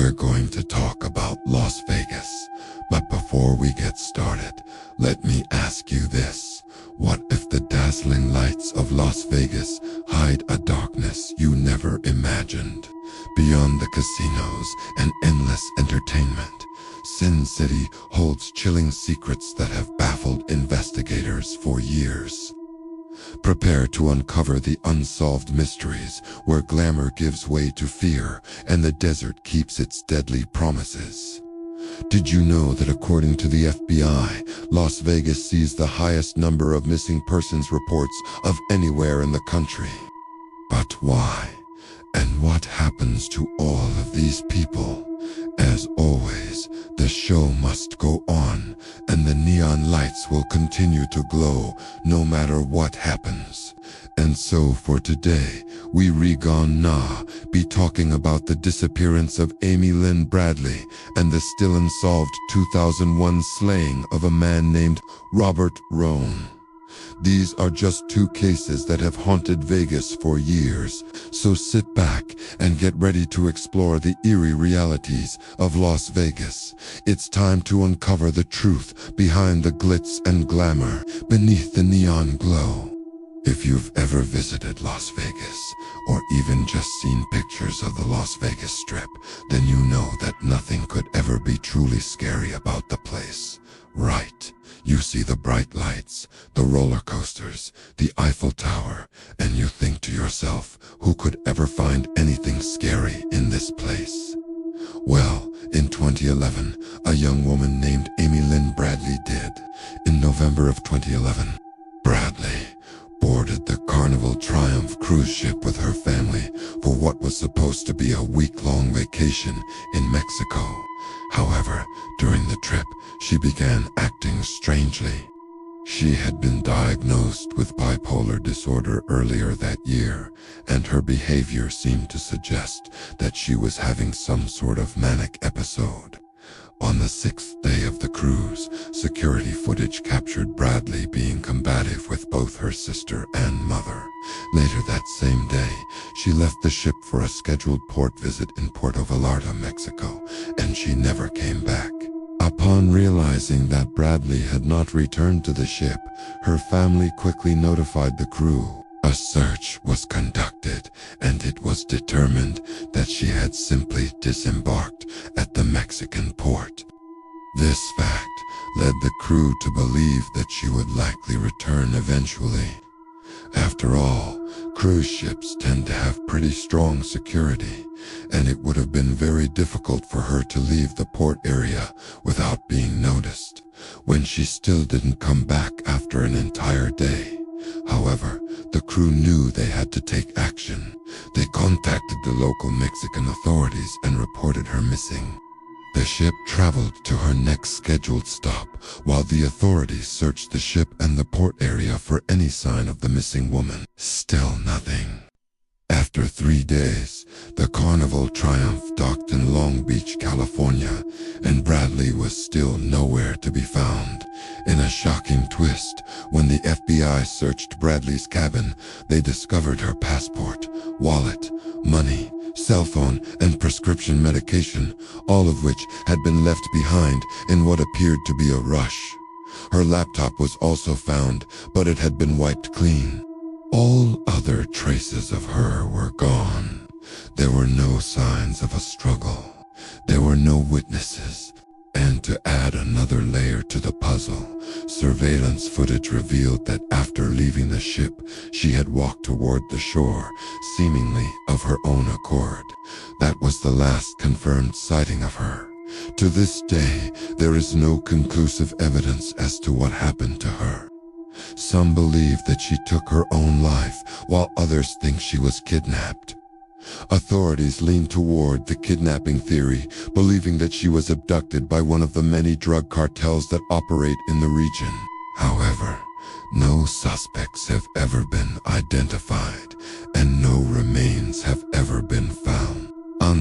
we're going to talk about Las Vegas. But before we get started, let me ask you this. What if the dazzling lights of Las Vegas hide a darkness you never imagined? Beyond the casinos and endless entertainment, Sin City holds chilling secrets that have baffled investigators for years. Prepare to uncover the unsolved mysteries where glamour gives way to fear and the desert keeps its deadly promises. Did you know that according to the FBI, Las Vegas sees the highest number of missing persons reports of anywhere in the country? But why? And what happens to all of these people? As always, the show must go on, and the neon lights will continue to glow no matter what happens. And so for today, we gonna be talking about the disappearance of Amy Lynn Bradley and the still unsolved 2001 slaying of a man named Robert Rohn. These are just two cases that have haunted Vegas for years, so sit back and get ready to explore the eerie realities of Las Vegas. It's time to uncover the truth behind the glitz and glamour beneath the neon glow. If you've ever visited Las Vegas, or even just seen pictures of the Las Vegas Strip, then you know that nothing could ever be truly scary about the place. Right. You see the bright lights, the roller coasters, the Eiffel Tower, and you think to yourself, who could ever find anything scary in this place? Well, in 2011, a young woman named Amy Lynn Bradley did. In November of 2011, Bradley boarded the Carnival Triumph cruise ship with her family for what was supposed to be a week-long vacation in Mexico. However, during the trip, she began acting strangely. She had been diagnosed with bipolar disorder earlier that year, and her behavior seemed to suggest that she was having some sort of manic episode. On the sixth day of the cruise, security footage captured Bradley being combative with both her sister and mother. Later that same day, she left the ship for a scheduled port visit in Puerto Vallarta, Mexico, and she never came back. Upon realizing that Bradley had not returned to the ship, her family quickly notified the crew. A search was conducted, and it was determined that she had simply disembarked at the Mexican port. This fact led the crew to believe that she would likely return eventually. After all, cruise ships tend to have pretty strong security, and it would have been very difficult for her to leave the port area without being noticed, when she still didn't come back after an entire day. However, the crew knew they had to take action. They contacted the local Mexican authorities and reported her missing. The ship traveled to her next scheduled stop, while the authorities searched the ship and the port area for any sign of the missing woman. Still nothing. After 3 days, the Carnival Triumph docked in Long Beach, California, and Bradley was still nowhere to be found. In a shocking twist, when the FBI searched Bradley's cabin, they discovered her passport, wallet, money, cell phone, and prescription medication, all of which had been left behind in what appeared to be a rush. Her laptop was also found, but it had been wiped clean. All other traces of her were gone. There were no signs of a struggle. There were no witnesses. And to add another layer to the puzzle, surveillance footage revealed that after leaving the ship, she had walked toward the shore, seemingly of her own accord. That was the last confirmed sighting of her. To this day, there is no conclusive evidence as to what happened to her. Some believe that she took her own life, while others think she was kidnapped. Authorities lean toward the kidnapping theory, believing that she was abducted by one of the many drug cartels that operate in the region. However, no suspects have ever been identified, and no remains have ever been found.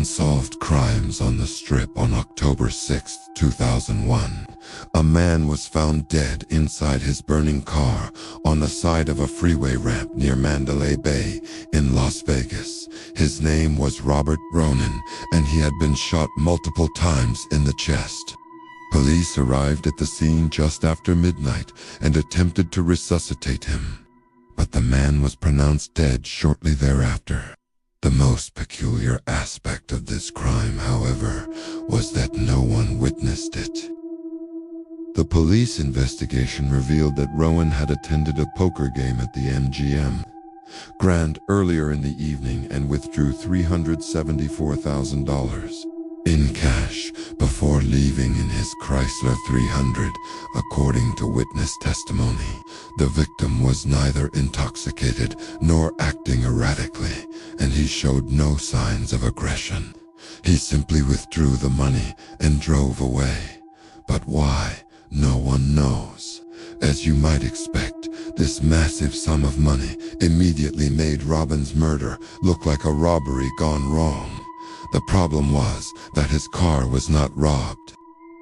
Unsolved Crimes on the Strip on October 6, 2001. A man was found dead inside his burning car on the side of a freeway ramp near Mandalay Bay in Las Vegas. His name was Robert Ronan, and he had been shot multiple times in the chest. Police arrived at the scene just after midnight and attempted to resuscitate him, but the man was pronounced dead shortly thereafter. The most peculiar aspect of this crime, however, was that no one witnessed it. The police investigation revealed that Rowan had attended a poker game at the MGM Grand earlier in the evening and withdrew $374,000 in cash before leaving in his Chrysler 300, according to witness testimony. The victim was neither intoxicated nor acting erratically, and he showed no signs of aggression. He simply withdrew the money and drove away. But why? No one knows. As you might expect, this massive sum of money immediately made Robin's murder look like a robbery gone wrong. The problem was that his car was not robbed.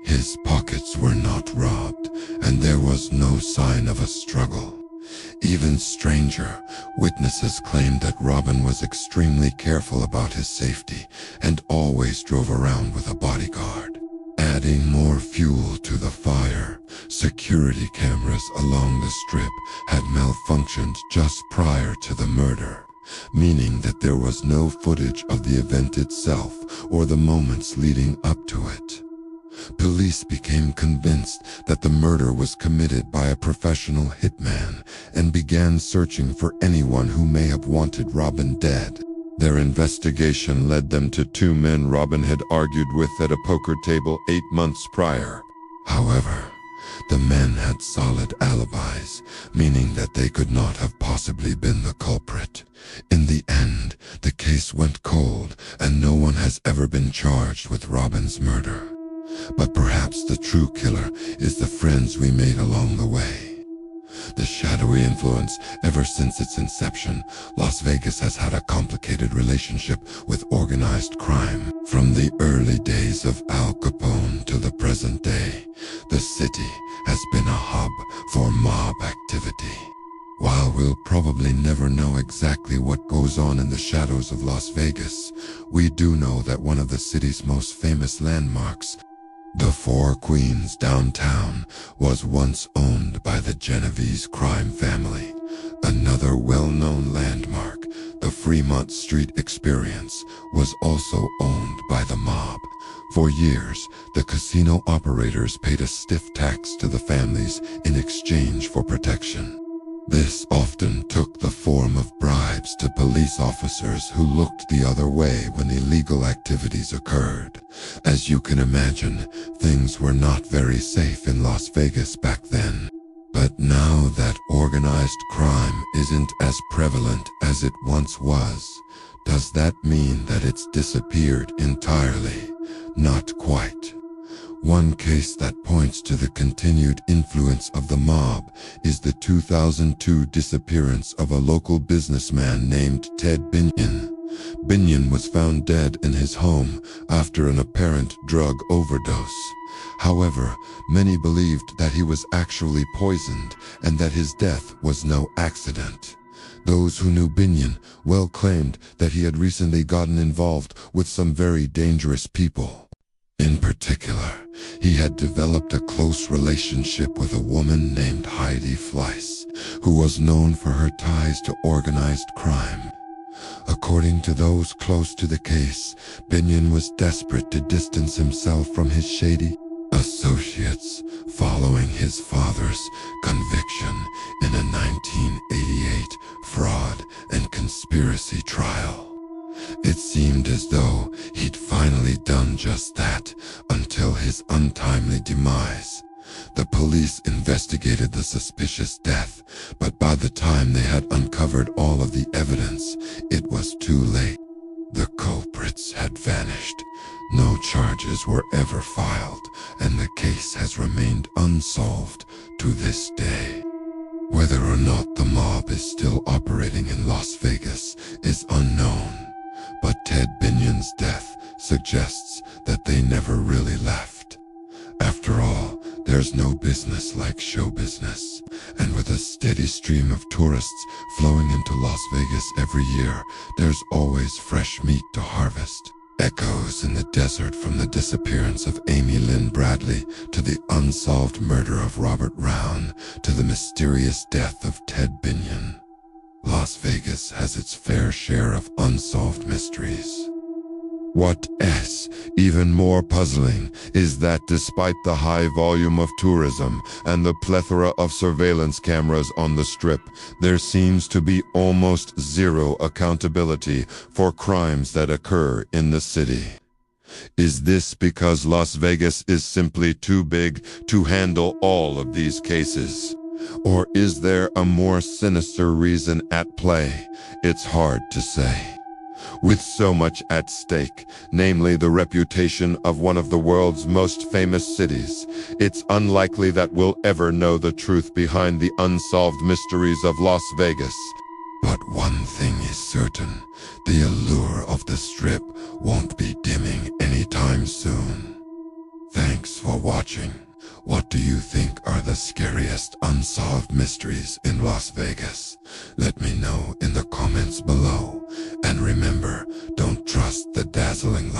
His pockets were not robbed, and there was no sign of a struggle. Even stranger, witnesses claimed that Robin was extremely careful about his safety and always drove around with a bodyguard. Adding more fuel to the fire, security cameras along the strip had malfunctioned just prior to the murder, meaning that there was no footage of the event itself or the moments leading up to it. Police became convinced that the murder was committed by a professional hitman and began searching for anyone who may have wanted Robin dead. Their investigation led them to two men Robin had argued with at a poker table 8 months prior. However, the men had solid alibis, meaning that they could not have possibly been the culprit. In the end, the case went cold, and no one has ever been charged with Robin's murder. But perhaps the true killer is the friends we made along the way. The shadowy influence. Ever since its inception, Las Vegas has had a complicated relationship with organized crime. From the early days of Al Capone to the present day, the city has been a hub for mob activity. While we'll probably never know exactly what goes on in the shadows of Las Vegas, we do know that one of the city's most famous landmarks, the Four Queens downtown, was once owned by the Genovese crime family. Another well-known landmark, the Fremont Street Experience, was also owned by the mob. For years, the casino operators paid a stiff tax to the families in exchange for protection. This often took the form of bribes to police officers who looked the other way when illegal activities occurred. As you can imagine, things were not very safe in Las Vegas back then. But now that organized crime isn't as prevalent as it once was, does that mean that it's disappeared entirely? Not quite. One case that points to the continued influence of the mob is the 2002 disappearance of a local businessman named Ted Binion. Binion was found dead in his home after an apparent drug overdose. However, many believed that he was actually poisoned and that his death was no accident. Those who knew Binion well claimed that he had recently gotten involved with some very dangerous people. In particular, he had developed a close relationship with a woman named Heidi Fleiss, who was known for her ties to organized crime. According to those close to the case, Binion was desperate to distance himself from his shady associates following his father's conviction in a 1988 fraud and conspiracy trial. It seemed as though he'd finally done just that until his untimely demise. The police investigated the suspicious death, but by the time they had uncovered all of the evidence, it was too late. The culprits had vanished. No charges were ever filed, and the case has remained unsolved to this day. Whether or not the mob is still operating in Las Vegas is unknown, but Ted Binion's death suggests that they never really left. After all, there's no business like show business, and with a steady stream of tourists flowing into Las Vegas every year, there's always fresh meat to harvest. Echoes in the desert from the disappearance of Amy Lynn Bradley to the unsolved murder of Robert Round to the mysterious death of Ted Binion. Las Vegas has its fair share of unsolved mysteries. What's even more puzzling is that despite the high volume of tourism and the plethora of surveillance cameras on the Strip, there seems to be almost zero accountability for crimes that occur in the city. Is this because Las Vegas is simply too big to handle all of these cases? Or is there a more sinister reason at play? It's hard to say. With so much at stake, namely the reputation of one of the world's most famous cities, it's unlikely that we'll ever know the truth behind the unsolved mysteries of Las Vegas. But one thing is certain, the allure of the Strip won't be dimming anytime soon. Thanks for watching. What do you think are the scariest unsolved mysteries in Las Vegas? Let me know in the comments below. And remember, don't trust the dazzling lights.